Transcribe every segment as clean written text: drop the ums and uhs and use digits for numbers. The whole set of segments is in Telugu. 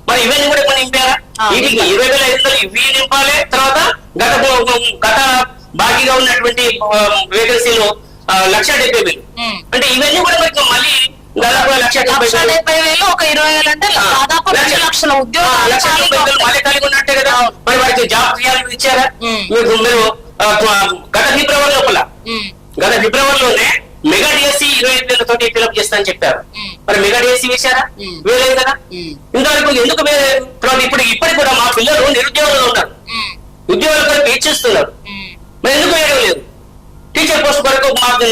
మరి ఇవన్నీ కూడా కొన్ని నింపారా? వీటికి 20,500 ఇవి నింపాలి. తర్వాత గత బాకీగా ఉన్నటువంటి వేకెన్సీలు 1,70,000. అంటే ఇవన్నీ కూడా మనకి మళ్ళీ దాదాపు 1,70,000 ఒక 20,000 అంటే దాదాపు 2,00,000 ఉద్యోగాలు మళ్ళీ కలిగి ఉన్నట్టే కదా. మరి వారికి జాబ్ క్లియర్ ఇచ్చారా? మీరు గత ఫిబ్రవరిలోనే మెగా డిఎస్సి 25,000 తోటి ఫిల్అప్ చేస్తానని చెప్పారు. మరి మెగా డిఎస్సి వేశారా? వేయలేదు కదా. ఇంతవరకు ఎందుకు ఇప్పటికి కూడా మా పిల్లలు నిరుద్యోగులు ఉన్నారు, ఉద్యోగాల కొరకు ఇచ్చిస్తున్నారు. మరి ఎందుకు వేయడం లేదు? టీచర్ పోస్ట్ కొరకు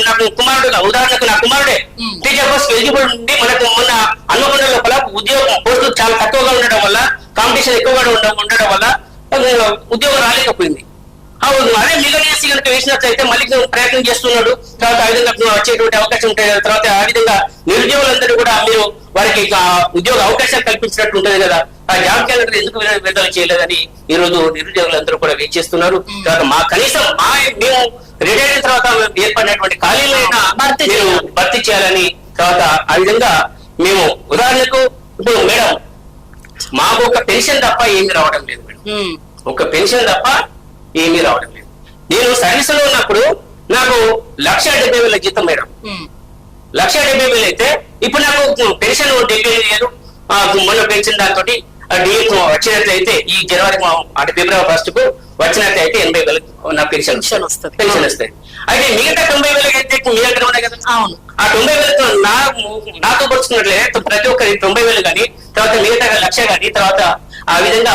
నాకు కుమారుడుగా, ఉదాహరణకు నా కుమారుడే టీచర్ పోస్ట్ ఎలిజిబుల్ ఉండి మనకు మొన్న హన్మకొండ లోపల ఉద్యోగ పోస్టులు చాలా తక్కువగా ఉండడం వల్ల, కాంపిటీషన్ ఎక్కువగా ఉండడం వల్ల ఉద్యోగం రాలేకపోయింది. అదే మెగా డిఎస్సి కనుక వేసినట్లయితే మళ్ళీ ప్రయత్నం చేస్తున్నాడు. తర్వాత ఆ విధంగా వచ్చేటువంటి అవకాశం ఉంటాయి కదా. తర్వాత ఆ విధంగా నిరుద్యోగులందరూ కూడా మీరు వారికి ఉద్యోగ అవకాశాలు కల్పించినట్టు ఉంటుంది కదా. ఆ జాబ్ క్యాలెండర్ ఎందుకు విడుదల చేయలేదని ఈ రోజు నిరుద్యోగులందరూ కూడా వెయిట్ చేస్తున్నారు. తర్వాత మా కనీసం మేము రిటైర్ అయిన తర్వాత ఏర్పడినటువంటి ఖాళీలైనా భర్తీ చేయాలని, తర్వాత ఆ విధంగా మేము ఉదాహరణకు ఇప్పుడు మేడం మాకు ఒక పెన్షన్ తప్ప ఏమి రావడం లేదు మేడం. ఒక పెన్షన్ తప్ప ఏమీ రావడం లేదు. నేను సర్వీస్ లో ఉన్నప్పుడు నాకు 1,70,000 జీతం మేడం. 1,70,000 అయితే ఇప్పుడు నాకు పెన్షన్ 75,000 మొన్న పెన్షన్ దాంతో డిఎఫ్ వచ్చినట్లయితే ఈ జనవరి అంటే ఫిబ్రవరి 1 కు వచ్చినట్లయితే 80,000 నా పెన్షన్ వస్తుంది. అయితే మిగతా 90,000 అయితే మీ దగ్గర ఉన్నాయి కదా. ఆ 90,000తో నాతో పోల్చుకున్నట్లయితే ప్రతి ఒక్కరి 90,000 కానీ, తర్వాత మిగతా 1,00,000 కానీ, తర్వాత ఆ విధంగా